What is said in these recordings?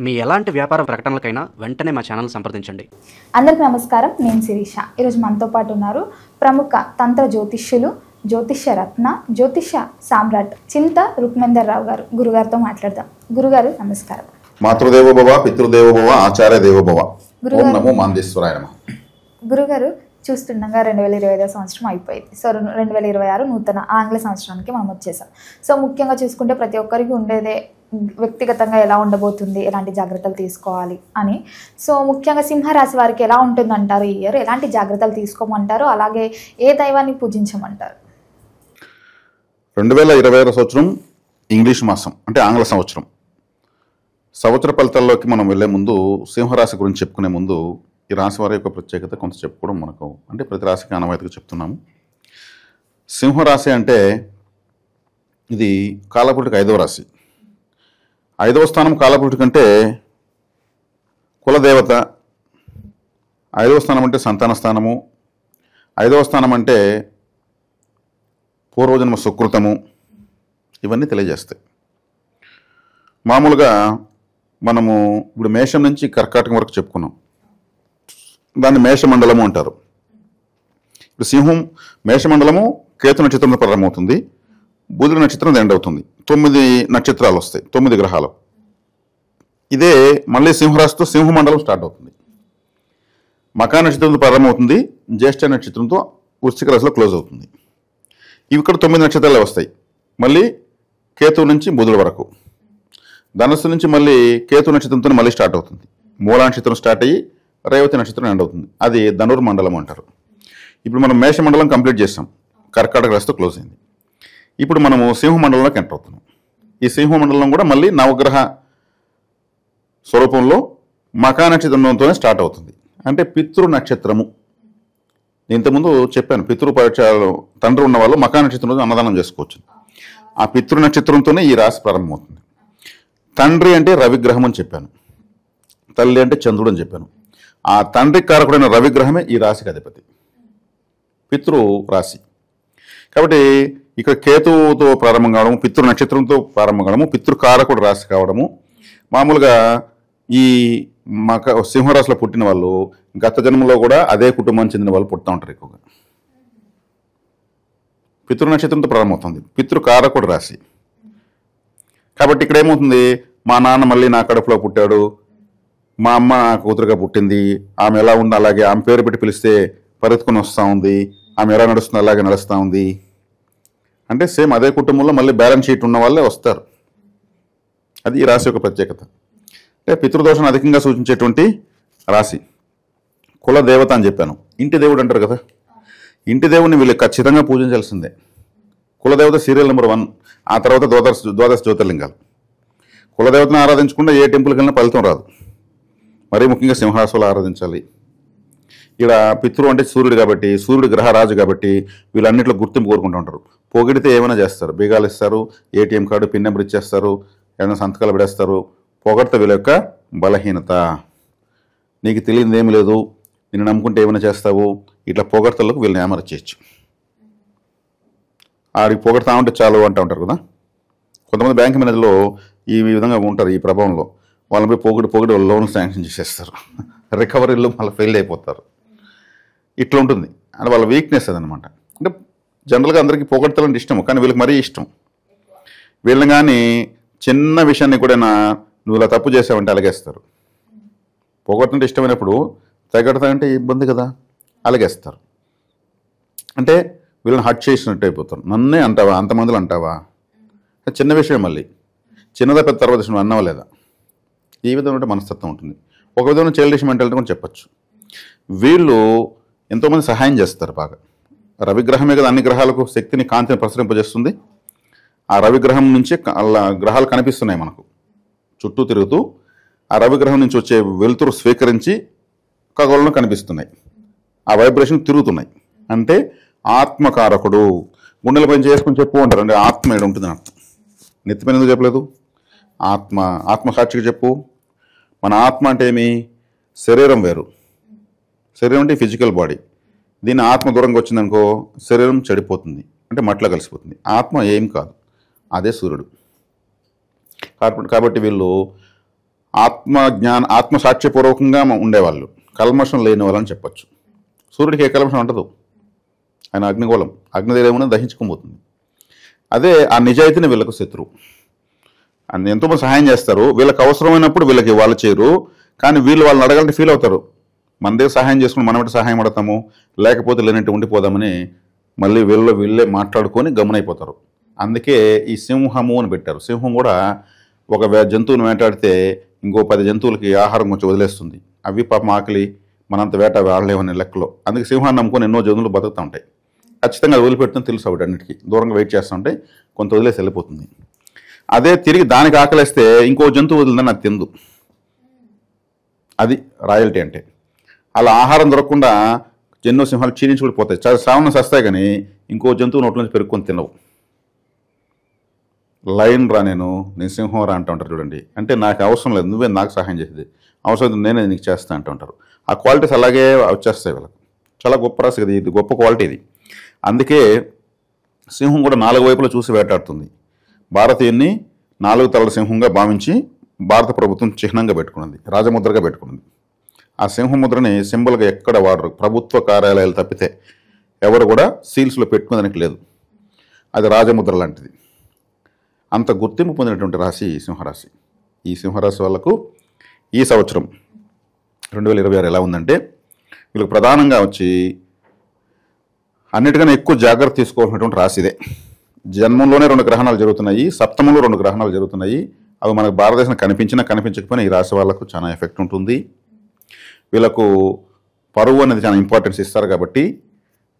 మీ ఎలాంటి వ్యాపార ప్రకటనలకైనా వెంటనే మా ఛానల్ సంప్రదించండి. అందరికీ నమస్కారం. నేను శిరీష. ఈరోజు మనతో పాటు ఉన్నారు ప్రముఖ తంత్ర జ్యోతిష్యులు, జ్యోతిష్య రత్న, జ్యోతిష్య సామ్రాట్ చింత రుక్మేందర్ రావు గారు. గురుగారితో మాట్లాడదాం. గురుగారు నమస్కారం. మాతృదేవోభవ, పితృదేవోభవ, ఆచార్య దేవోభవ. ఓం నమో మాందేశ్వరాయ నమః. గురుగారు, చూస్తుండగా 2025 సంవత్సరం అయిపోయింది. సో 2026 నూతన ఆంగ్ల సంవత్సరానికి మనం వచ్చేసాం. సో ముఖ్యంగా చూసుకుంటే ప్రతి ఒక్కరికి ఉండేదే వ్యక్తిగతంగా ఎలా ఉండబోతుంది, ఎలాంటి జాగ్రత్తలు తీసుకోవాలి అని. సో ముఖ్యంగా సింహరాశి వారికి ఎలా ఉంటుందంటారు ఈ ఇయర్? ఎలాంటి జాగ్రత్తలు తీసుకోమంటారు? అలాగే ఏ దైవాన్ని పూజించమంటారు? 2026 సంవత్సరం ఇంగ్లీష్ మాసం అంటే ఆంగ్ల సంవత్సరం. సంవత్సర ఫలితాల్లోకి మనం వెళ్లే ముందు సింహరాశి గురించి చెప్పుకునే ముందు ఈ రాశి వారి యొక్క ప్రత్యేకత కొంత చెప్పుకోవడం మనకు అంటే ప్రతి రాశికి ఆనవాయితీగా చెప్తున్నాము. సింహరాశి అంటే ఇది కాలపురుటికి 5వ రాశి. 5వ స్థానం కాలపురుటి కంటే కులదేవత, 5వ స్థానం అంటే సంతాన స్థానము, 5వ స్థానం అంటే పూర్వజన్మ సుకృతము, ఇవన్నీ తెలియజేస్తాయి. మామూలుగా మనము ఇప్పుడు మేషం నుంచి కర్కాటకం వరకు చెప్పుకున్నాం. దాన్ని మేషమండలము అంటారు. ఇప్పుడు సింహం మేషమండలము కేతు నక్షత్రంతో ప్రారంభమవుతుంది, బుధుడి నక్షత్రం ఎండ్ అవుతుంది. 9 నక్షత్రాలు వస్తాయి, 9 గ్రహాలు. ఇదే మళ్ళీ సింహరాశితో సింహమండలం స్టార్ట్ అవుతుంది. మకా నక్షత్రంతో ప్రారంభమవుతుంది, జ్యేష్ఠ నక్షత్రంతో వృశ్చిక రాశిలో క్లోజ్ అవుతుంది. ఇవి ఇక్కడ 9 నక్షత్రాలే వస్తాయి. మళ్ళీ కేతు నుంచి బుధుడు వరకు. ధనస్సు నుంచి మళ్ళీ కేతు నక్షత్రంతో మళ్ళీ స్టార్ట్ అవుతుంది. మూలా నక్షత్రం స్టార్ట్ అయ్యి రేవతి నక్షత్రం ఎండ్ అవుతుంది. అది ధనుర్మండలం అంటారు. ఇప్పుడు మనం మేషమండలం కంప్లీట్ చేస్తాం, కర్కాటక రాశితో క్లోజ్ అయింది. ఇప్పుడు మనము సింహమండలంలోకి ఎంటర్ అవుతున్నాం. ఈ సింహమండలం కూడా మళ్ళీ నవగ్రహ స్వరూపంలో మకా నక్షత్రంతోనే స్టార్ట్ అవుతుంది. అంటే పితృ నక్షత్రము. ఇంతకుముందు చెప్పాను, పితృపరిచయాలు తండ్రి ఉన్న వాళ్ళు మకా నక్షత్రంలో అన్నదానం చేసుకోవచ్చు. ఆ పితృ నక్షత్రంతోనే ఈ రాశి ప్రారంభమవుతుంది. తండ్రి అంటే రవిగ్రహం అని చెప్పాను, తల్లి అంటే చంద్రుడు అని చెప్పాను. ఆ తండ్రి కారకుడైన రవిగ్రహమే ఈ రాశికి అధిపతి, పితృ రాశి. కాబట్టి ఇక్కడ కేతువుతో ప్రారంభం కావడము, పితృ నక్షత్రంతో ప్రారంభం కావడము, పితృకారకుడు రాశి కావడము. మామూలుగా ఈ సింహరాశిలో పుట్టిన వాళ్ళు గత జన్మలో కూడా అదే కుటుంబానికి చెందిన వాళ్ళు పుడతా ఉంటారు ఎక్కువగా. పితృ నక్షత్రంతో ప్రారంభమవుతుంది, పితృకారకుడు రాశి. కాబట్టి ఇక్కడ ఏమవుతుంది, మా నాన్న మళ్ళీ నా కడుపులో పుట్టాడు, మా అమ్మ నా కూతురుగా పుట్టింది, ఆమె ఎలా ఉంది అలాగే ఆమె పేరు పెట్టి పిలిస్తే పరిగెత్తుకుని వస్తూ ఉంది, ఆమె ఎలా నడుస్తుంది అలాగే నడుస్తూ ఉంది అంటే సేమ్ అదే కుటుంబంలో మళ్ళీ బ్యాలెన్స్ షీట్ ఉన్న వాళ్ళే వస్తారు. అది ఈ రాశి యొక్క ప్రత్యేకత. అంటే పితృదోషాన్ని అధికంగా సూచించేటువంటి రాశి. కుల దేవత అని చెప్పాను, ఇంటి దేవుడు అంటారు కదా. ఇంటి దేవుడిని వీళ్ళు ఖచ్చితంగా పూజించాల్సిందే. కులదేవత సీరియల్ నెంబర్ 1, ఆ తర్వాత ద్వాదశ జ్యోతిర్లింగాలు. కులదేవతను ఆరాధించకుండా ఏ టెంపుల్కి వెళ్ళినా ఫలితం రాదు. మరీ ముఖ్యంగా సింహాసనాలు ఆరాధించాలి. ఇక్కడ పితృ అంటే సూర్యుడు కాబట్టి, సూర్యుడు గ్రహరాజు కాబట్టి వీళ్ళన్నింటిలో గుర్తింపు కోరుకుంటూ ఉంటారు. పొగిడితే ఏమైనా చేస్తారు, బీగాలు ఇస్తారు, ఏటీఎం కార్డు పిన్ నెంబర్ ఇచ్చేస్తారు, ఏమైనా సంతకాలు పెడేస్తారు. పొగడితే వీళ్ళ యొక్క బలహీనత. నీకు తెలియదు ఏమి లేదు, నిన్ను నమ్ముకుంటే ఏమైనా చేస్తావు, ఇట్లా పొగడతలకు వీళ్ళని ఏమరచేయచ్చు. ఆడికి పొగడతా ఉంటే చాలు అంటూ ఉంటారు కదా. కొంతమంది బ్యాంక్ మేనేజర్లో ఈ విధంగా ఉంటారు, ఈ ప్రభావంలో. వాళ్ళపై పొగిడి వాళ్ళు లోన్ శాంక్షన్ చేసేస్తారు, రికవరీలో మళ్ళీ ఫెయిల్ అయిపోతారు. ఇట్లా ఉంటుంది. అంటే వాళ్ళ వీక్నెస్ అదనమాట. అంటే జనరల్గా అందరికీ పొగడతాలంటే ఇష్టం, కానీ వీళ్ళకి మరీ ఇష్టం. వీళ్ళని కానీ చిన్న విషయాన్ని కూడా నువ్వు ఇలా తప్పు చేసావంటే అలగేస్తారు. పొగడుతుంటే ఇష్టమైనప్పుడు తెగడతానంటే ఇబ్బంది కదా, అలగేస్తారు. అంటే వీళ్ళని హట్ చేసినట్టు అయిపోతారు. నన్నే అంటావా, అంతమందిలో అంటావా, చిన్న విషయం మళ్ళీ చిన్నదా పెద్ద తర్వాత విషయం అన్నావా లేదా, ఈ విధంగా మనస్తత్వం ఉంటుంది. ఒక విధంగా చైల్డిష్ మెంటాలిటీ కూడా చెప్పచ్చు. వీళ్ళు ఎంతోమంది సహాయం చేస్తారు బాగా. రవిగ్రహమే కదా అన్ని గ్రహాలకు శక్తిని, కాంతిని ప్రసరింపజేస్తుంది. ఆ రవిగ్రహం నుంచే గ్రహాలు కనిపిస్తున్నాయి మనకు చుట్టూ తిరుగుతూ. ఆ రవిగ్రహం నుంచి వచ్చే వెలుతురు స్వీకరించి ఖగోళంలో కనిపిస్తున్నాయి. ఆ వైబ్రేషన్ తిరుగుతున్నాయి. అంటే ఆత్మకారకుడు. గుండెల పైన చేసుకుని చెప్పు అంటారు. అంటే ఆత్మ ఏడు ఉంటుంది అర్థం. నెత్తిపైన ఎందుకు చెప్పలేదు? ఆత్మసాక్షిగా చెప్పు. మన ఆత్మ అంటే ఏమి? శరీరం వేరు. శరీరం అంటే ఫిజికల్ బాడీ. దీని ఆత్మ దూరంగా వచ్చిందనుకో శరీరం చెడిపోతుంది, అంటే మట్టిలో కలిసిపోతుంది. ఆత్మ ఏం కాదు, అదే సూర్యుడు. కాబట్టి వీళ్ళు ఆత్మసాక్ష్యపూర్వకంగా ఉండేవాళ్ళు, కల్మషం లేని వాళ్ళని చెప్పచ్చు. సూర్యుడికి ఏ కల్మషం ఉండదు, ఆయన అగ్నిగోళం, అగ్నిదేవుని దహించుకోబోతుంది. అదే ఆ నిజాయితీని వీళ్ళకు శత్రువు. ఎంతోమంది సహాయం చేస్తారు, వీళ్ళకి అవసరమైనప్పుడు వీళ్ళకి వాళ్ళు చేయరు, కానీ వీళ్ళు వాళ్ళని అడగాలంటే ఫీల్ అవుతారు. మన దగ్గర సహాయం చేసుకుని మనం ఎటు సహాయం పడతాము, లేకపోతే లేనట్టు ఉండిపోదామని మళ్ళీ వీళ్ళే మాట్లాడుకొని గమనైపోతారు. అందుకే ఈ సింహము అని పెట్టారు. సింహం కూడా ఒక జంతువుని వేటాడితే ఇంకో 10 జంతువులకి ఆహారం కొంచెం వదిలేస్తుంది. అవి పాపం ఆకలి మనంత వేట వాళ్ళేమనే లెక్కలో. అందుకే సింహాన్ని నమ్ముకొని ఎన్నో జంతువులు బతుకుతూ ఉంటాయి. ఖచ్చితంగా అది వదిలిపెడుతుంది తెలుసు ఆవిడ అన్నిటికీ. దూరంగా వెయిట్ చేస్తూ ఉంటే కొంత వదిలేసి వెళ్ళిపోతుంది. అదే తిరిగి దానికి ఆకలిస్తే ఇంకో జంతువు వదిలిందని అది తిందు. అది రాయల్టీ అంటే. అలా ఆహారం దొరకకుండా ఎన్నో సింహాలు క్షీణించి కూడా పోతాయి. శ్రావణ సస్తాయి, కానీ ఇంకో జంతువు నోట్ల నుంచి పెరుక్కొని తినవు. లైన్ రా నేను సింహం రా అంటూ ఉంటారు చూడండి. అంటే నాకు అవసరం లేదు, నువ్వే నాకు సహాయం చేసేది, అవసరం నేనే నీకు చేస్తా అంటూ ఉంటారు. ఆ క్వాలిటీస్ అలాగే వచ్చేస్తాయి వీళ్ళకి. చాలా గొప్ప రాసి కదా ఇది, గొప్ప క్వాలిటీ ఇది. అందుకే సింహం కూడా 4 వైపులా చూసి వేటాడుతుంది. భారతీయుని 4 తలల సింహంగా భావించి భారత ప్రభుత్వం చిహ్నంగా పెట్టుకున్నది, రాజముద్రగా పెట్టుకున్నది. ఆ సింహముద్రని సింబల్గా ఎక్కడ వాడరు, ప్రభుత్వ కార్యాలయాలు తప్పితే ఎవరు కూడా సీల్స్లో పెట్టుకునేదానికి లేదు. అది రాజముద్ర లాంటిది. అంత గుర్తింపు పొందినటువంటి రాశి సింహరాశి. ఈ సింహరాశి వాళ్ళకు ఈ సంవత్సరం 2026 ఎలా ఉందంటే, వీళ్ళకి ప్రధానంగా వచ్చి అన్నిటికన్నా ఎక్కువ జాగ్రత్త తీసుకోవాల్సినటువంటి రాశి ఇదే. జన్మంలోనే 2 గ్రహణాలు జరుగుతున్నాయి, సప్తమంలో 2 గ్రహణాలు జరుగుతున్నాయి. అవి మనకు భారతదేశం కనిపించకపోయినా ఈ రాశి వాళ్ళకు చాలా ఎఫెక్ట్ ఉంటుంది. వీళ్ళకు పరువు అనేది చాలా ఇంపార్టెన్స్ ఇస్తారు కాబట్టి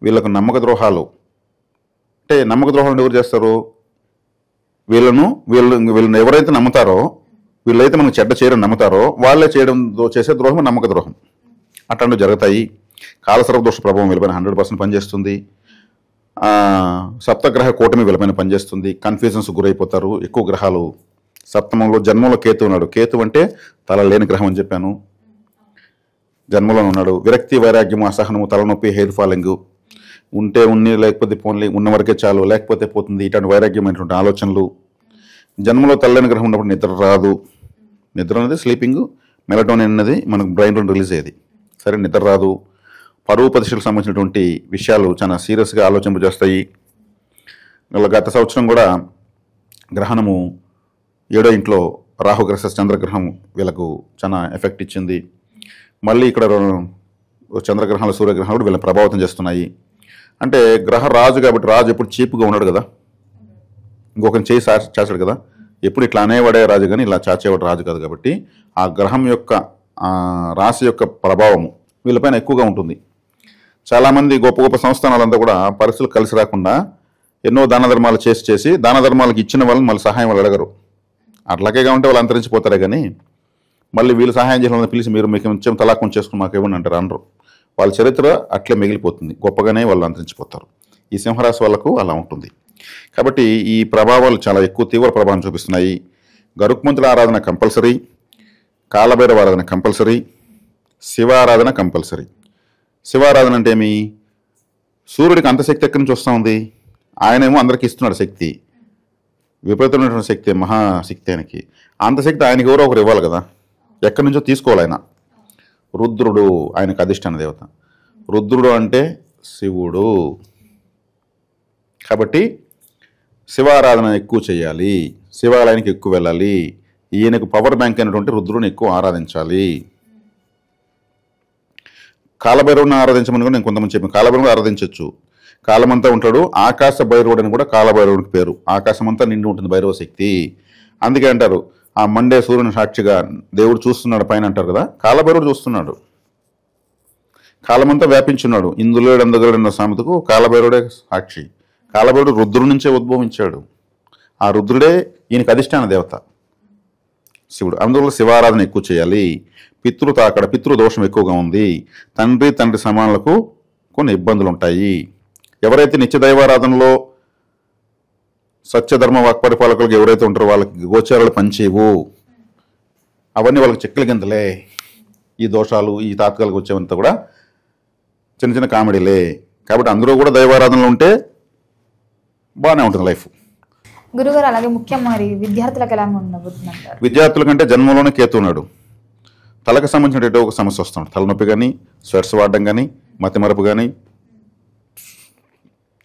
వీళ్ళకు నమ్మక ద్రోహాలు అంటే ఎవరు చేస్తారు, వీళ్ళని ఎవరైతే నమ్ముతారో, వీళ్ళైతే మనకు చెడ్డ చేయడం నమ్ముతారో వాళ్ళే చేసే ద్రోహం నమ్మక ద్రోహం. అట్లాంటివి జరుగుతాయి. కాలసర్వదోష ప్రభావం వీళ్ళపైన 100% పనిచేస్తుంది. సప్తగ్రహ కూటమి వీళ్ళపైన పనిచేస్తుంది. కన్ఫ్యూజన్స్ గురైపోతారు. ఎక్కువ గ్రహాలు సప్తమంలో జన్మంలో కేతు ఉన్నాడు. కేతు అంటే తల లేని గ్రహం అని చెప్పాను, జన్మలో ఉన్నాడు. విరక్తి, వైరాగ్యము, అసహనము, తలనొప్పి, హెయిర్ ఫాలింగ్, ఉంటే ఉన్ని లేకపోతే పోన్లీ, ఉన్న వరకే చాలు లేకపోతే పోతుంది, ఇటువంటి వైరాగ్యమైనటువంటి ఆలోచనలు. జన్మలో తల్లని గ్రహం ఉన్నప్పుడు నిద్ర రాదు. నిద్ర అనేది స్లీపింగ్, మెలటోనిన్ అనేది మనకు బ్రెయిన్లో రిలీజ్ అయ్యేది. సరే, నిద్ర రాదు. పరువు ప్రతిష్టలకు సంబంధించినటువంటి విషయాలు చాలా సీరియస్గా ఆలోచింపజేస్తాయి. గత సంవత్సరం కూడా గ్రహణము 7వ ఇంట్లో రాహుగ్రహ చంద్రగ్రహం వీళ్ళకు చాలా ఎఫెక్ట్ ఇచ్చింది. మళ్ళీ ఇక్కడ చంద్రగ్రహాలు, సూర్యగ్రహాలు కూడా వీళ్ళని ప్రభావితం చేస్తున్నాయి. అంటే గ్రహ రాజు కాబట్టి, రాజు ఎప్పుడు చీప్గా ఉన్నాడు కదా, ఇంకొకరిని చేయి చాచాడు కదా, ఎప్పుడు ఇట్లా అనేవాడే రాజు కానీ ఇలా చాచేవాడు రాజు కాదు. కాబట్టి ఆ గ్రహం యొక్క రాశి యొక్క ప్రభావము వీళ్ళపైన ఎక్కువగా ఉంటుంది. చాలామంది గొప్ప గొప్ప సంస్థానాలంతా కూడా పరిస్థితులు కలిసి రాకుండా ఎన్నో దాన ధర్మాలు చేసి దాన ధర్మాలకు ఇచ్చిన వాళ్ళని మళ్ళీ సహాయం వాళ్ళు అడగరు. అట్లాగే ఉంటే వాళ్ళు అంతరించిపోతారే కానీ మళ్ళీ వీళ్ళు సహాయం చేసిన వాళ్ళని పిలిచి మీరు మీకు కొంచెం తలాకం చేసుకుని మాకు ఇవ్వండి అంటారు, అనరు. వాళ్ళ చరిత్ర అట్లే మిగిలిపోతుంది, గొప్పగానే వాళ్ళు అంతరించిపోతారు. ఈ సింహరాశి వాళ్ళకు అలా ఉంటుంది. కాబట్టి ఈ ప్రభావాలు చాలా ఎక్కువ తీవ్ర ప్రభావం చూపిస్తున్నాయి. గరుక్మంతుల ఆరాధన కంపల్సరీ, కాలభైరవ ఆరాధన కంపల్సరీ, శివారాధన కంపల్సరీ. శివారాధన అంటే ఏమి, సూర్యుడికి అంత శక్తి ఎక్కడి నుంచి వస్తూ ఉంది, ఆయనేమో అందరికీ ఇస్తున్నాడు శక్తి, విపరీతమైనటువంటి శక్తి, మహాశక్తి ఆయనకి. అంత శక్తి ఆయనకి ఎవరో ఒకరు ఇవ్వాలి కదా, ఎక్కడి నుంచో తీసుకోవాలి ఆయన. రుద్రుడు ఆయనకు అధిష్టాన దేవత. రుద్రుడు అంటే శివుడు. కాబట్టి శివారాధన ఎక్కువ చేయాలి, శివాలయానికి ఎక్కువ వెళ్ళాలి. ఈయనకు పవర్ బ్యాంక్ అయినటువంటి రుద్రుడిని ఎక్కువ ఆరాధించాలి. కాలభైరవుని ఆరాధించమని కూడా నేను కొంతమంది చెప్పాను. కాలభైరవుని ఆరాధించవచ్చు, కాలమంతా ఉంటాడు. ఆకాశ భైరవుడు అని కూడా కాలభైరవుడికి పేరు. ఆకాశం అంతా నిండి ఉంటుంది భైరవ శక్తి. అందుకే అంటారు ఆ మండే సూర్యుని సాక్షిగా దేవుడు చూస్తున్నాడు పైన అంటారు కదా, కాలభైరవుడు చూస్తున్నాడు, కాలమంతా వ్యాపించున్నాడు. ఇందులేడు అందగలడన్న సామెతకు కాలభైరవుడే సాక్షి. కాలభైరవుడు రుద్రుడి నుంచే ఉద్భవించాడు. ఆ రుద్రుడే ఈయనకు అధిష్టాన దేవత శివుడు. అందువల్ల శివారాధన ఎక్కువ చేయాలి. పితృతాకడ, పితృదోషం ఎక్కువగా ఉంది. తండ్రి సమానులకు కొన్ని ఇబ్బందులు ఉంటాయి. ఎవరైతే నిత్య దైవారాధనలో సత్యధర్మ వాక్పరిపాలకులకు ఎవరైతే ఉంటారో వాళ్ళకి గోచారాలు పనిచేయవు, అవన్నీ వాళ్ళకి చెక్కల కిందలే. ఈ దోషాలు, ఈ తాత్కాలిక వచ్చేవంతా కూడా చిన్న చిన్న కామెడీలే. కాబట్టి అందరూ కూడా దైవారాధనలో ఉంటే బాగానే ఉంటుంది లైఫ్. గురుగారు అలాగే ముఖ్యం మరి విద్యార్థులకు ఎలా ఉండబోతుంది అంటారు? విద్యార్థుల కంటే జన్మలోనే కేతు ఉన్నాడు. తలకు సంబంధించిన ఒక సమస్య వస్తున్నాడు. తలనొప్పి కానీ, స్వెట్స్ వాడడం కానీ, మతిమరపు కానీ,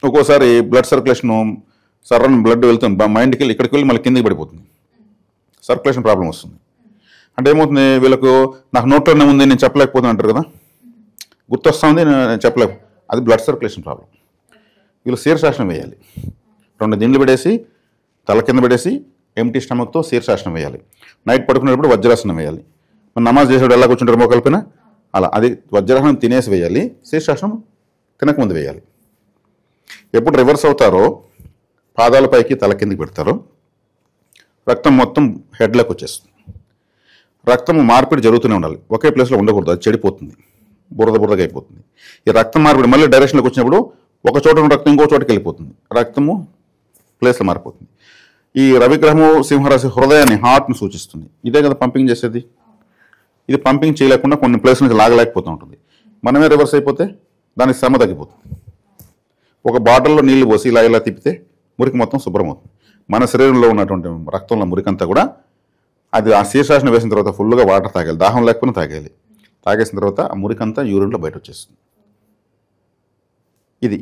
ఒక్కోసారి బ్లడ్ సర్క్యులేషన్ సర్రని బ్లడ్ వెళ్తుంది మైండ్కి వెళ్ళి ఇక్కడికి వెళ్ళి మళ్ళీ కిందికి పడిపోతుంది. సర్క్యులేషన్ ప్రాబ్లం వస్తుంది. అంటే ఏమవుతుంది, వీళ్ళకు నాకు నోట్లోనే ఉంది నేను చెప్పలేకపోతున్నాను అంటారు కదా, గుర్తొస్తుంది నేను చెప్పలేక, అది బ్లడ్ సర్క్యులేషన్ ప్రాబ్లం. వీళ్ళు శీర్షాసనం వేయాలి. 2 దిండ్లు పెడేసి తల కింద పెడేసి ఎంటీ స్టమక్తో శీర్షాసనం వేయాలి. నైట్ పడుకునేటప్పుడు వజ్రాసనం వేయాలి. మన నమాజ్ చేసేవాడు ఎలా కూర్చుంటారు మోకాలిపైన అలా, అది వజ్రాసనం తినేసి వేయాలి, శీర్షాసనం తినకముందు వేయాలి. ఎప్పుడు రివర్స్ అవుతారో పాదాలపైకి తల కిందికి పెడతారో రక్తం మొత్తం హెడ్లోకి వచ్చేస్తుంది. రక్తం మార్పిడి జరుగుతూనే ఉండాలి, ఒకే ప్లేస్లో ఉండకూడదు, అది చెడిపోతుంది, బురదగా అయిపోతుంది. ఈ రక్తం మార్పిడి మళ్ళీ డైరెక్షన్లోకి వచ్చినప్పుడు ఒక చోట ఉన్న రక్తం ఇంకో చోటకి వెళ్ళిపోతుంది, రక్తము ప్లేస్లో మారిపోతుంది. ఈ రవిగ్రహము సింహరాశి హృదయాన్ని, హార్ట్ని సూచిస్తుంది. ఇదే కదా పంపింగ్ చేసేది. ఇది పంపింగ్ చేయలేకుండా కొన్ని ప్లేస్ నుంచి లాగలేకపోతూ ఉంటుంది. మనమే రివర్స్ అయిపోతే దానికి శ్రమ తగ్గిపోతుంది. ఒక బాటిల్లో నీళ్లు పోసి ఇలా తిప్పితే మురికి మొత్తం శుభ్రం అవుతుంది. మన శరీరంలో ఉన్నటువంటి రక్తంలో మురికంతా కూడా అది ఆ శీర్షాసనం వేసిన తర్వాత ఫుల్గా వాటర్ తాగాలి, దాహం లేకపోయినా తాగాలి. తాగేసిన తర్వాత ఆ మురికంతా యూరిన్లో బయట వచ్చేస్తుంది.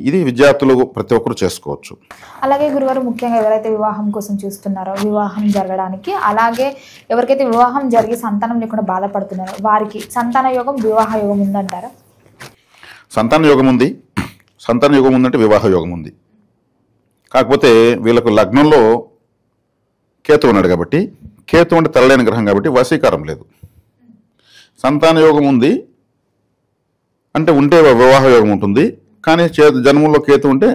ఇది విద్యార్థులు ప్రతి ఒక్కరు చేసుకోవచ్చు. అలాగే గురుగారు ముఖ్యంగా ఎవరైతే వివాహం కోసం చూస్తున్నారో, వివాహం జరగడానికి, అలాగే ఎవరికైతే వివాహం జరిగి సంతానం లేకుండా బాధపడుతున్నారో వారికి సంతాన యోగం, వివాహ యోగం ఉందంటారా? సంతాన యోగం ఉంది. సంతాన యోగం ఉందంటే వివాహ యోగం ఉంది. కాకపోతే వీళ్ళకు లగ్నంలో కేతు ఉన్నాడు కాబట్టి, కేతు అంటే తలలేని గ్రహం కాబట్టి వశీకారం లేదు. సంతాన యోగం ఉంది అంటే ఉంటే వివాహ యోగం ఉంటుంది, కానీ జన్మంలో కేతు ఉంటే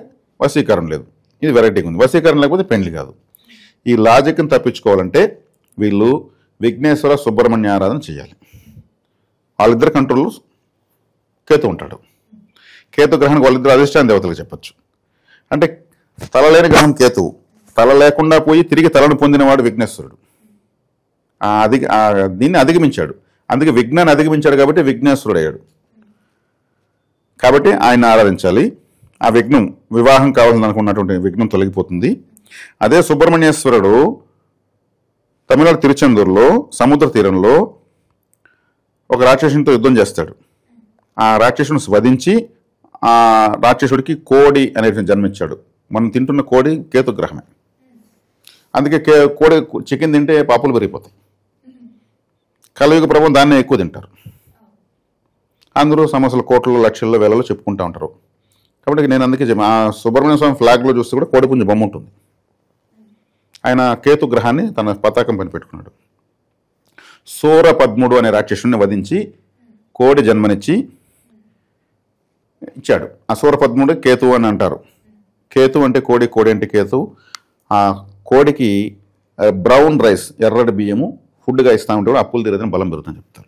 వశీకరణ లేదు. ఇది వెరైటీగా ఉంది. వశీకరణ లేకపోతే పెళ్లి కాదు. ఈ లాజిక్ని తప్పించుకోవాలంటే వీళ్ళు విఘ్నేశ్వర సుబ్రహ్మణ్య ఆరాధన చేయాలి. వాళ్ళిద్దరు కంట్రోల్లో కేతు ఉంటాడు. కేతు గ్రహానికి వాళ్ళిద్దరు అధిష్టాన దేవతలకు చెప్పచ్చు. అంటే తల లేని గ్రహం కేతువు, తల లేకుండా పోయి తిరిగి తలను పొందినవాడు విఘ్నేశ్వరుడు. దీన్ని అధిగమించాడు, అందుకే విఘ్నాన్ని అధిగమించాడు కాబట్టి విఘ్నేశ్వరుడు అయ్యాడు. కాబట్టి ఆయన ఆరాధించాలి. ఆ విఘ్నం, వివాహం కావాలని అనుకున్నటువంటి విఘ్నం తొలగిపోతుంది. అదే సుబ్రహ్మణ్యేశ్వరుడు తమిళనాడు తిరుచెందూరులో సముద్ర తీరంలో ఒక రాక్షసునితో యుద్ధం చేస్తాడు. ఆ రాక్షసుని వధించి ఆ రాక్షసుడికి కోడి అనేటువంటి జన్మించాడు. మనం తింటున్న కోడి కేతుగ్రహమే. అందుకే కోడి చికెన్ తింటే పాపులు పెరిగిపోతాయి. కలియుగ ప్రభుత్వం దాన్నే ఎక్కువ తింటారు. అందరూ సమస్యలు కోట్లలో, లక్షల్లో, వేలలో చెప్పుకుంటూ ఉంటారు. కాబట్టి నేను అందుకే ఆ సుబ్రహ్మణ్య స్వామి ఫ్లాగ్లో చూస్తే కూడా కోడిపుంజ బొమ్మ ఉంటుంది. ఆయన కేతు గ్రహాన్ని తన పతాకం పైన పెట్టుకున్నాడు. సూరపద్ముడు అనే రాక్షసుని వధించి కోడి జన్మనిచ్చి ఇచ్చాడు. ఆ సూరపద్ముడు కేతు అని అంటారు. కేతు అంటే కోడి, కోడి అంటే కేతు. ఆ కోడికి బ్రౌన్ రైస్, ఎర్రటి బియ్యము ఫుడ్గా ఇస్తూ ఉంటే కూడా అప్పులు తీరేదని బలం పెరుగుతుందని చెప్తారు.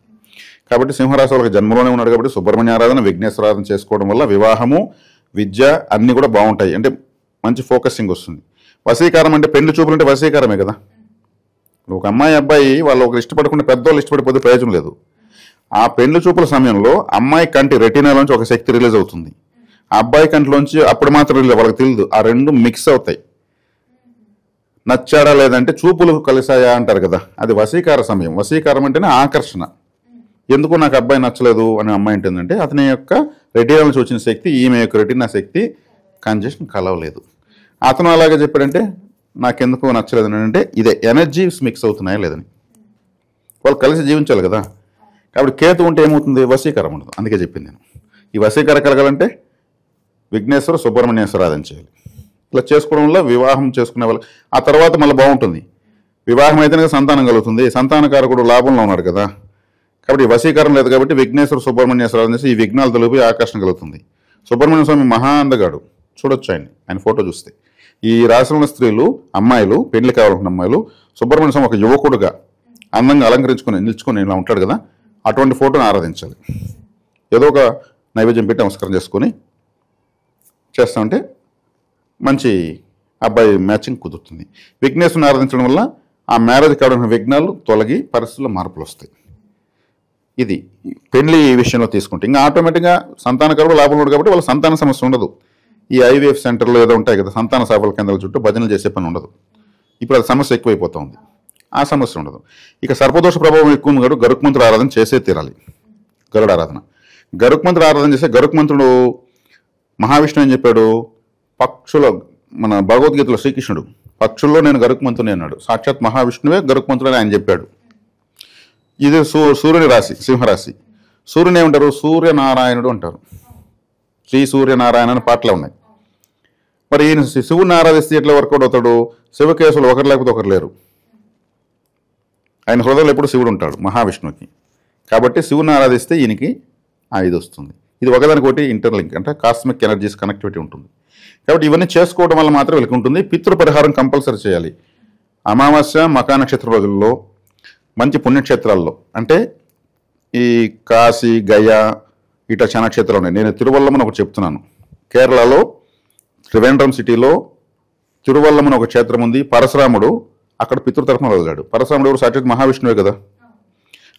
కాబట్టి సింహరాశి వాళ్ళకి జన్మలోనే ఉన్నాడు కాబట్టి సుబ్రహ్మణ్య ఆరాధన, విఘ్నేశ్వర ఆరాధన చేసుకోవడం వల్ల వివాహము, విద్య అన్నీ కూడా బాగుంటాయి. అంటే మంచి ఫోకసింగ్ వస్తుంది. వశీకారం అంటే పెళ్లి చూపులు అంటే వశీకారమే కదా. ఒక అమ్మాయి అబ్బాయి వాళ్ళు ఒకరు ఇష్టపడకుండా పెద్దవాళ్ళు ఇష్టపడిపోతే ప్రయోజనం లేదు. ఆ పెళ్లి చూపుల సమయంలో అమ్మాయి కంటి రెటీనాలోంచి ఒక శక్తి రిలీజ్ అవుతుంది, ఆ అబ్బాయి కంటిలోంచి అప్పుడు మాత్రం రిలీజ్, వాళ్ళకి తెలియదు. ఆ రెండు మిక్స్ అవుతాయి. నచ్చాడా లేదంటే చూపులు కలిసాయా అంటారు కదా, అది వశీకార సమయం. వశీకారం అంటేనే ఆకర్షణ. ఎందుకు నాకు అబ్బాయి నచ్చలేదు అని అమ్మాయి ఏంటంటే అతని యొక్క రెటీనా నుంచి వచ్చిన శక్తి ఈమె యొక్క రెటీనా శక్తి కాంజెషన్ కలవలేదు. అతను అలాగే చెప్పాడంటే నాకెందుకు నచ్చలేదని అంటే ఇదే ఎనర్జీస్ మిక్స్ అవుతున్నాయా లేదని. వాళ్ళు కలిసి జీవించాలి కదా. కాబట్టి కేతు ఉంటే ఏమవుతుంది, వశీకరం ఉండదు. అందుకే చెప్పింది నేను. ఈ వశీకర కలగాలంటే విఘ్నేశ్వర సుబ్రహ్మణ్యేశ్వర ఆరాధన చేయాలి. ఇలా చేసుకోవడం వల్ల వివాహం చేసుకునే వాళ్ళు ఆ తర్వాత మళ్ళీ బాగుంటుంది. వివాహం అయితేనే సంతానం కలుగుతుంది. సంతానకారకుడు లాభంలో ఉన్నాడు కదా. కాబట్టి వశీకరం లేదు కాబట్టి విఘ్నేశ్వర సుబ్రహ్మణ్యేశ్వర ఆరాధన చేసి ఈ విఘ్నాలు తొలగి ఆకర్షణ కలుగుతుంది. సుబ్రహ్మణ్య స్వామి మహా అందగాడు, చూడొచ్చు ఆయన ఫోటో చూస్తే. ఈ రాశిలో ఉన్న స్త్రీలు, అమ్మాయిలు, పెళ్లి కావాలనుకున్న అమ్మాయిలు సుబ్రహ్మణ్య స్వామి ఒక యువకుడుగా అందంగా అలంకరించుకొని నిల్చుకొని ఇలా ఉంటాడు కదా, అటువంటి ఫోటోని ఆరాధించాలి. ఏదో ఒక నైవేద్యం పెట్టి నమస్కారం చేసుకొని చేస్తామంటే మంచి అబ్బాయి మ్యాచింగ్ కుదురుతుంది. విఘ్నేశ్వరుని ఆరాధించడం వల్ల ఆ మ్యారేజ్ కావడానికి విఘ్నాలు తొలగి పరిస్థితుల్లో మార్పులు వస్తాయి. ఇది పెళ్లి విషయంలో తీసుకుంటే ఇంకా ఆటోమేటిక్గా సంతానకారుడు లాభం ఉండదు కాబట్టి వాళ్ళ సంతాన సమస్య ఉండదు. ఈ ఐవీఎఫ్ సెంటర్లో ఏదో ఉంటాయి కదా, సంతాన సేవల కేంద్రాల చుట్టూ భజనలు చేసే పని ఉండదు. ఇప్పుడు అది సమస్య ఎక్కువైపోతుంది. ఆ సమస్య ఉండదు. ఇక సర్పదోష ప్రభావం ఎక్కువ ఉంది కాబట్టి గరుక్మంతుడు ఆరాధన చేసే తీరాలి. గరుడ ఆరాధన, గరుక్మంతుడు ఆరాధన చేస్తే గరుక్మంతుడు మహావిష్ణువు ఏం చెప్పాడు, పక్షుల మన భగవద్గీతలో శ్రీకృష్ణుడు పక్షుల్లో నేను గరుక్మంతుని అన్నాడు. సాక్షాత్ మహావిష్ణువే గరుక్మంతుడు అని ఆయన చెప్పాడు. ఇది సూర్యుని రాశి, సింహరాశి. సూర్యుని ఏమంటారు, సూర్యనారాయణుడు అంటారు. శ్రీ సూర్యనారాయణ అని పాటలు ఉన్నాయి. మరి ఈయన శివుని ఆరాధిస్తే ఎట్లా వర్కౌట్ అవుతాడు, శివకేశవులు ఒకరు లేకపోతే ఒకరు లేరు. ఆయన హృదయంలో ఎప్పుడు శివుడు ఉంటాడు మహావిష్ణువుకి. కాబట్టి శివుని ఆరాధిస్తే ఈయనకి ఇది వస్తుంది. ఇది ఒకదానికొకటి ఇంటర్లింక్, అంటే కాస్మిక్ ఎనర్జీస్ కనెక్టివిటీ ఉంటుంది. కాబట్టి ఇవన్నీ చేసుకోవడం వల్ల మాత్రం వీళ్ళకి ఉంటుంది. పితృ పరిహారం కంపల్సరీ చేయాలి. అమావాస్య మకా నక్షత్ర రోజుల్లో మంచి పుణ్యక్షేత్రాల్లో, అంటే ఈ కాశీ, గయా ఇట్లా చాలా క్షేత్రాలు ఉన్నాయి. నేను తిరువల్లమని ఒకటి చెప్తున్నాను. కేరళలో త్రివేంద్రం సిటీలో తిరువల్లమని ఒక క్షేత్రం ఉంది. పరశురాముడు అక్కడ పితృతర్పణ వదిలాడు. పరశురాముడు ఎవరు, సాక్షాత్ మహావిష్ణువే కదా.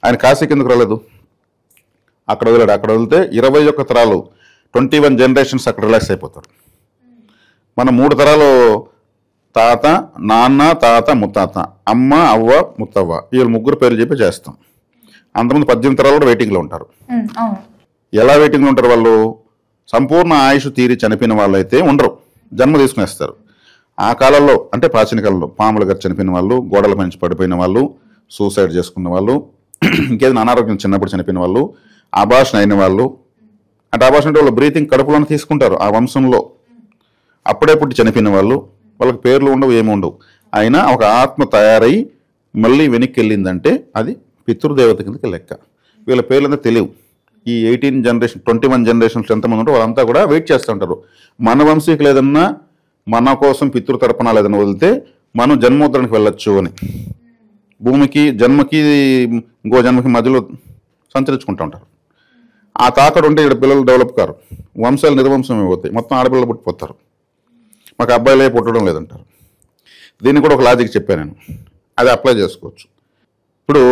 ఆయన కాశీ కిందకు రాలేదు, అక్కడ వదిలాడు. అక్కడ వదిలితే 21 తరాలు 21 జనరేషన్స్ అక్కడ రిలాక్స్ అయిపోతారు. మన 3 తరాలు తాత, నాన్న, తాత, ముత్తాత, అమ్మ, అవ్వ, ముత్తవ్వ, వీళ్ళు 3 పేర్లు చెప్పి చేస్తాం. అంతమంది 18 తరాలు కూడా వెయిటింగ్లో ఉంటారు. ఎలా వెయిటింగ్లో ఉంటారు వాళ్ళు, సంపూర్ణ ఆయుష్ తీరి చనిపోయిన వాళ్ళు అయితే ఉండరు, జన్మ తీసుకునేస్తారు. ఆ కాలంలో అంటే ప్రాచీన కాలంలో పాములు గారు చనిపోయిన వాళ్ళు, గోడల నుంచి పడిపోయిన వాళ్ళు, సూసైడ్ చేసుకున్న వాళ్ళు, ఇంకేదైనా అనారోగ్యం చిన్నప్పుడు చనిపోయిన వాళ్ళు, అబార్షన్ అయిన వాళ్ళు, అంటే అబార్షన్ అంటే వాళ్ళు బ్రీతింగ్ కడుపులోనే తీసుకుంటారు ఆ వంశంలో, అప్పుడే పుట్టి చనిపోయిన వాళ్ళు, వాళ్ళకి పేర్లు ఉండవు, ఏమి ఉండవు. అయినా ఒక ఆత్మ తయారై మళ్ళీ వెనక్కి వెళ్ళిందంటే అది పితృదేవత కిందకి లెక్క. వీళ్ళ పేర్లంతా తెలియవు. ఈ 18 జనరేషన్ 21 జనరేషన్స్ ఎంతమంది ఉంటారో వాళ్ళంతా కూడా వెయిట్ చేస్తూ ఉంటారు. మన వంశీకులు ఏదన్నా మన కోసం పితృతర్పణాలు ఏదైనా వదిలితే మనం జన్మోత్తరానికి వెళ్ళొచ్చు అని, భూమికి జన్మకి ఇంకో జన్మకి మధ్యలో సంచరించుకుంటూ ఉంటారు. ఆ తాకడు ఉంటే ఇక్కడ పిల్లలు డెవలప్ కారు, వంశాలు నిర్వంశం అయిపోతాయి, మొత్తం ఆడపిల్లలు పుట్టిపోతారు. మాకు అబ్బాయిలే పుట్టడం లేదంటారు. దీన్ని కూడా ఒక లాజిక్ చెప్పాను నేను, అది అప్లై చేసుకోవచ్చు. ఇప్పుడు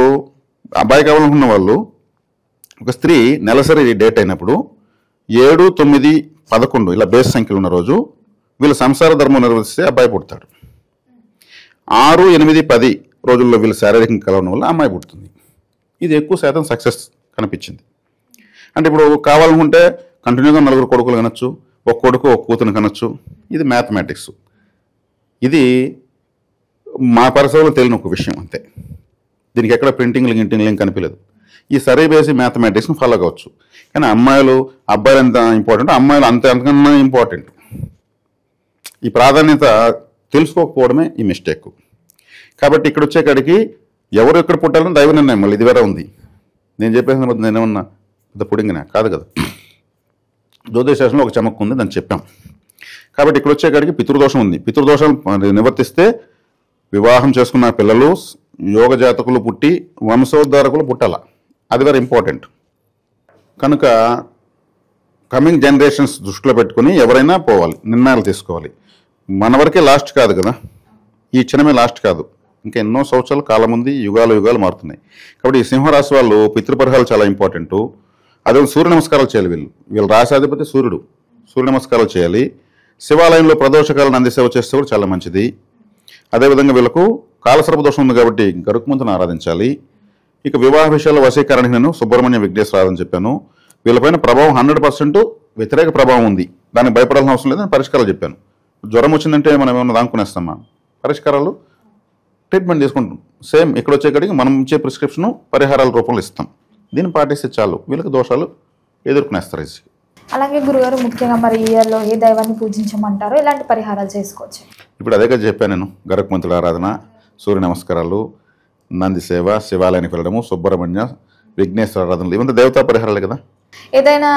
అబ్బాయి కావాలనుకున్న వాళ్ళు, ఒక స్త్రీ నెలసరి డేట్ అయినప్పుడు 7, 9, 11 ఇలా బేస్ సంఖ్యలు ఉన్న రోజు వీళ్ళు సంసార ధర్మం నిర్వహిస్తే అబ్బాయి పుడతాడు. 6, 8, 10 రోజుల్లో వీళ్ళు శారీరకంగా కలవడం వల్ల అమ్మాయి పుడుతుంది. ఇది ఎక్కువ శాతం సక్సెస్ కనిపించింది. అంటే ఇప్పుడు కావాలనుకుంటే కంటిన్యూగా 4 కొడుకులు కనొచ్చు, ఒక కొడుకు ఒక కూతురు కనొచ్చు. ఇది మ్యాథమెటిక్స్. ఇది మా పరిసరంలో తెలియని ఒక విషయం అంతే. దీనికి ఎక్కడ ప్రింటింగ్లు గింటింగ్లు ఏం కనిపించలేదు. ఈ సరే బేసి మ్యాథమెటిక్స్ని ఫాలో కావచ్చు. కానీ అమ్మాయిలు అబ్బాయిలు ఎంత ఇంపార్టెంట్, అమ్మాయిలు అంతకన్నా ఇంపార్టెంట్. ఈ ప్రాధాన్యత తెలుసుకోకపోవడమే ఈ మిస్టేక్. కాబట్టి ఇక్కడ వచ్చేకాడికి ఎవరు ఎక్కడ పుట్టాలని దైవ నిర్ణయం, మళ్ళీ ఇది వేరే ఉంది. నేను చెప్పేసిన నేనేమన్నా పెద్ద పుడింగినా కాదు కదా. జ్యోతిషాస్త్రంలో ఒక చమక్కు ఉంది, దాన్ని చెప్పాం. కాబట్టి ఇక్కడ వచ్చేకాడికి పితృదోషం ఉంది. పితృదోషం నివర్తిస్తే వివాహం చేసుకున్న పిల్లలు యోగ జాతకులు పుట్టి వంశోద్ధారకులు పుట్టాల, అది వెరీ ఇంపార్టెంట్. కనుక కమింగ్ జనరేషన్స్ దృష్టిలో పెట్టుకుని ఎవరైనా పోవాలి, నిర్ణయాలు తీసుకోవాలి. మన వరకే లాస్ట్ కాదు కదా, ఈ క్షణమే లాస్ట్ కాదు, ఇంకా ఎన్నో సంవత్సరాల కాలం ఉంది, యుగాలు యుగాలు మారుతున్నాయి. కాబట్టి ఈ సింహరాశి వాళ్ళు పితృపరిహారాలు చాలా ఇంపార్టెంటు. అదే సూర్య నమస్కారాలు చేయాలి. వీళ్ళు రాశాధిపతి సూర్యుడు, సూర్య నమస్కారాలు చేయాలి. శివాలయంలో ప్రదోషకాలను అందిసేవ చేస్తే కూడా చాలా మంచిది. అదేవిధంగా వీళ్ళకు కాలసర్ప దోషం ఉంది కాబట్టి గరుక్మంతుని ఆరాధించాలి. ఇక వివాహ విషయాల్లో వశీకరణకి నేను సుబ్రహ్మణ్య విఘ్నేశ్వర ఆరాధన చెప్పాను. వీళ్ళపైన ప్రభావం 100% వ్యతిరేక ప్రభావం ఉంది, దానికి భయపడాల్సిన అవసరం లేదని పరిష్కారాలు చెప్పాను. జ్వరం వచ్చిందంటే మనం ఏమన్నా దానుకునేస్తామా, పరిష్కారాలు ట్రీట్మెంట్ తీసుకుంటాం. సేమ్ ఇక్కడ వచ్చేకాడికి మనం ఇచ్చే ప్రిస్క్రిప్షన్ పరిహారాల రూపంలో ఇస్తాం. దీన్ని పాటిస్తే చాలు, వీళ్ళకి దోషాలు ఎదుర్కొనేస్తారు. అలాగే గురుగారు, ముఖ్యంగా మరి ఇయర్లో ఏ దైవాన్ని పూజించమంటారో, ఇలాంటి పరిహారాలు చేసుకోవచ్చు? ఇప్పుడు అదే కదా చెప్పాను నేను. గరుక్మంతుడి ఆరాధన, సూర్య నమస్కారాలు, నంది సేవ, శివాలయానికి వెళ్ళడము, సుబ్రహ్మణ్య విఘ్నేశ్వర ఆరాధనలు, ఇవంతా దేవతా పరిహారాలే కదా. ఏదైనా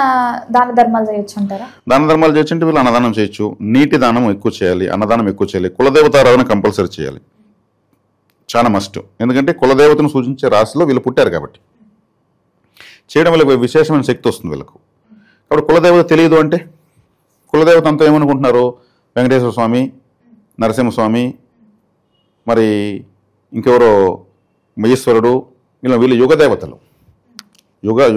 దాన ధర్మాలు చేయొచ్చు అంటారా? దాన ధర్మాలు చేయొచ్చు అంటే వీళ్ళు అన్నదానం చేయొచ్చు, నీటి దానం ఎక్కువ చేయాలి, అన్నదానం ఎక్కువ చేయాలి, కులదేవత ఆరాధన కంపల్సరీ చేయాలి, చాలా మస్ట్. ఎందుకంటే కులదేవతను సూచించే రాశిలో వీళ్ళు పుట్టారు కాబట్టి చేయడం వల్ల విశేషమైన శక్తి వస్తుంది వీళ్ళకు. కాబట్టి కులదేవత తెలియదు అంటే, కులదేవత అంతా ఏమనుకుంటున్నారు, వెంకటేశ్వర స్వామి, నరసింహస్వామి, మరి ఇంకెవరో ఈశ్వరుడు, వీళ్ళు యుగ దేవతలు,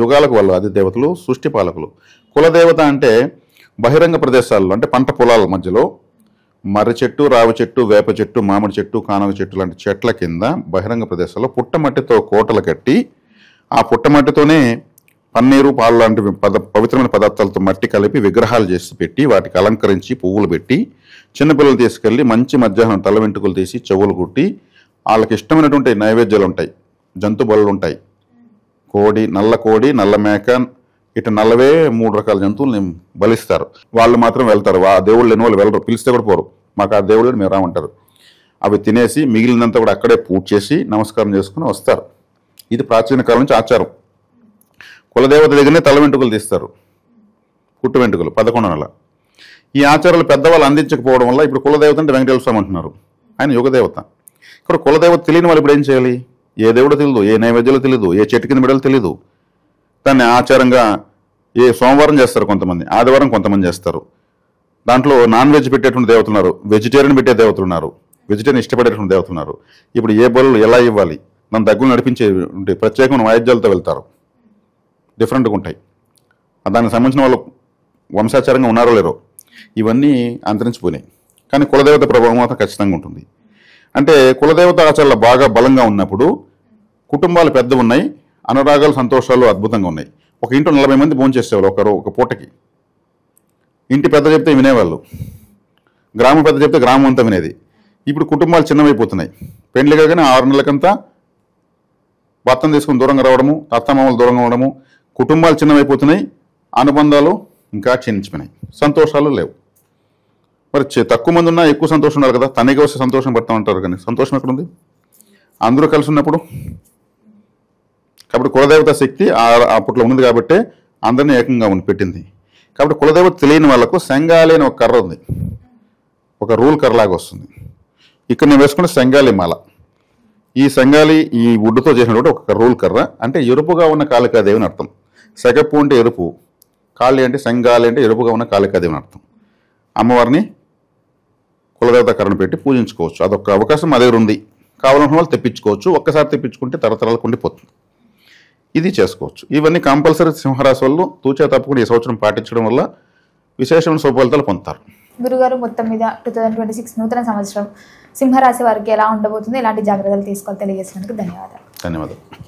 యుగాలకు వాళ్ళు అది దేవతలు, సృష్టి పాలకులు. కులదేవత అంటే బహిరంగ ప్రదేశాల్లో, అంటే పంట పొలాల మధ్యలో మర్రి చెట్టు, రావి చెట్టు, వేప చెట్టు, మామిడి చెట్టు, కానగ చెట్టు లాంటి చెట్ల కింద బహిరంగ ప్రదేశాల్లో పుట్టమట్టితో కోటలు కట్టి ఆ పుట్టమట్టితోనే పన్నీరు, పాలు లాంటి పవిత్రమైన పదార్థాలతో మట్టి కలిపి విగ్రహాలు చేసి పెట్టి వాటికి అలంకరించి పువ్వులు పెట్టి చిన్నపిల్లలు తీసుకెళ్ళి మంచి మధ్యాహ్నం తల వెంట్రుకలు తీసి చెవులు కుట్టి వాళ్ళకి ఇష్టమైనటువంటి నైవేద్యాలు ఉంటాయి, జంతు బలులు ఉంటాయి. కోడి, నల్ల మేక, ఇటు నల్లవే 3 రకాల జంతువుల్ని బలిస్తారు. వాళ్ళు మాత్రం వెళ్తారు, ఆ దేవుళ్ళు లేని వాళ్ళు వెళ్ళరు, పిలిస్తే కూడా పోరు. మాకు ఆ దేవుళ్ళు మేము రామంటారు. అవి తినేసి మిగిలినంతా కూడా అక్కడే పూజ చేసి నమస్కారం చేసుకుని వస్తారు. ఇది ప్రాచీన కాలం నుంచి ఆచారం. కులదేవత దగ్గరనే తల వెంట్రుకలు తీస్తారు, పుట్టు వెంట్రుకలు 11 నెల. ఈ ఆచారాలు పెద్దవాళ్ళు అందించకపోవడం వల్ల ఇప్పుడు కులదేవత అంటే వెంకటేశ్వర స్వామి అంటున్నారు, ఆయన యుగదేవత. ఇక్కడ కులదేవత తెలియని వాళ్ళు ఇప్పుడు ఏం చేయాలి? ఏ దేవుడో తెలియదు, ఏ నైవేద్యాలు తెలియదు, ఏ చెట్టు కింద బిడ్డలు తెలియదు. దాన్ని ఆచారంగా సోమవారం చేస్తారు కొంతమంది, ఆదివారం కొంతమంది చేస్తారు. దాంట్లో నాన్ వెజ్ పెట్టేటువంటి దేవతలు ఉన్నారు, వెజిటేరియన్ పెట్టే దేవతలు ఉన్నారు, వెజిటేరియన్ ఇష్టపడేటువంటి దేవతలు ఉన్నారు. ఇప్పుడు ఏ బలు ఎలా ఇవ్వాలి, దాని దగ్గర నడిపించే ప్రత్యేకమైన వాయిద్యాలతో వెళ్తారు, డిఫరెంట్గా ఉంటాయి. దానికి సంబంధించిన వాళ్ళు వంశాచారంగా ఉన్నారో లేరో ఇవన్నీ అంతరించిపోయినాయి. కానీ కులదేవత ప్రభావం మాత్రం ఖచ్చితంగా ఉంటుంది. అంటే కులదేవత ఆచారాలు బాగా బలంగా ఉన్నప్పుడు కుటుంబాలు పెద్ద ఉన్నాయి, అనురాగాలు, సంతోషాలు అద్భుతంగా ఉన్నాయి. ఒక ఇంట్లో 40 మంది భోజనం చేసేవాళ్ళు ఒక పూటకి. ఇంటి పెద్ద చెప్తే వినేవాళ్ళు, గ్రామం పెద్ద చెప్తే గ్రామం అంతా వినేది. ఇప్పుడు కుటుంబాలు చిన్నవైపోతున్నాయి. పెండ్లి కాగానే 6 నెలలకంతా భర్తను తీసుకుని దూరంగా రావడము, అత్తమామలు దూరంగా ఉండడము, కుటుంబాలు చిన్నవైపోతున్నాయి, అనుబంధాలు ఇంకా క్షీణించిపోయినాయి, సంతోషాలు లేవు. మరి తక్కువ మంది ఉన్నా ఎక్కువ సంతోషం ఉండాలి కదా, తనకి వస్తే సంతోషం పడతా ఉంటారు. కానీ సంతోషం ఎక్కడుంది? అందరూ కలిసి ఉన్నప్పుడు. కాబట్టి కులదేవత శక్తి అప్పట్లో ఉన్నది కాబట్టి అందరినీ ఏకంగా పెట్టింది. కాబట్టి కులదేవత తెలియని వాళ్ళకు శంగాలి అని ఒక కర్ర ఉంది, ఒక రూల్ కర్రలాగా వస్తుంది. ఇక్కడ నేను వేసుకున్న శంగాలి మాల. ఈ శంగాలి ఈ వుడ్డుతో చేసినటువంటి ఒక రూల్ కర్ర. అంటే ఎరుపుగా ఉన్న కాళికాదేవి అని అర్థం. సెగప్పు అంటే ఎరుపు, కాళి అంటే శంగాలి అంటే ఎరుపుగా ఉన్న కాళికాదేవి అని అర్థం. అమ్మవారిని కులదేవత కర్రను పెట్టి పూజించుకోవచ్చు. అదొక అవకాశం మా దగ్గర ఉంది. కావాలనుకున్న వాళ్ళు తెప్పించుకోవచ్చు. ఒక్కసారి తెప్పించుకుంటే తరతరాలకు ఉండిపోతుంది. ఇది చేసుకోవచ్చు. ఇవన్నీ కంపల్సరీ సింహరాశి వాళ్ళు తూచా తప్పకుండా ఈ సంవత్సరం పాటించడం వల్ల విశేషమైన శుభఫలితాలు పొందుతారు. గురుగారు, మొత్తం మీద 2026 నూతన సంవత్సరం సింహరాశి వారికి ఎలా ఉండబోతుంది, ఎలాంటి జాగ్రత్తలు తీసుకోవాలి తెలియజేసినందుకు ధన్యవాదాలు. ధన్యవాదాలు.